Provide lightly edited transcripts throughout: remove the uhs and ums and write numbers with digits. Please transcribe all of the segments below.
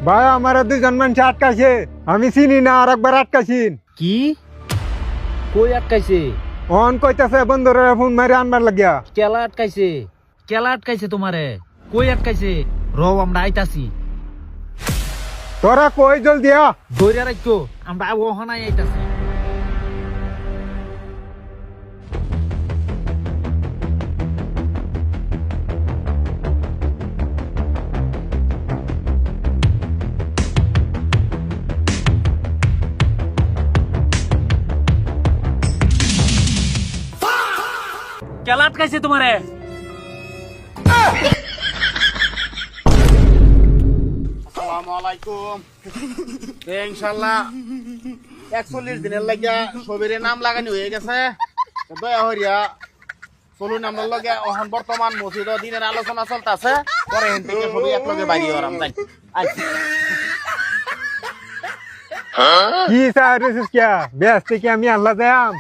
ভাই আমার দুজন মানুষ আটকাছে, আমি চিনি না, আর একবার আটকাছিন। কি কই আটকাইছে? অন কইতাছে বন্ধুরা ফোন মারি আনবার লাগিয়া। কেলা আটকাইছে? কেলা আটকাইছে তোমারে? কই আটকাইছে? রও আমরা আইতাছি। তোরা কই জলদি আ। ধইরা রাখো, আমরা ওখানে আইতাছি। কেলা আটকাইছে তোমারে? আসসালামু আলাইকুম। ইনশাআল্লাহ 41 দিনের লাগিয়া সবেরে নাম লাগানি হয়ে গেছে। দয়া হরিয়া চলুন আমার লগে এখন বর্তমান মসজিদ দিনের আলোচনা চলতেছে। পরে হেন থেকে সবই একলগে বাইরে হরাম যাই। কি চাইছিস কিয়া? ব্যস্ত কি আমি আল্লাহ যাম,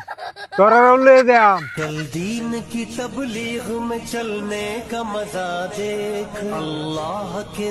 তোরা রলে যাম। कल दीन की तबलीग में चलने का मजा देख अल्लाह के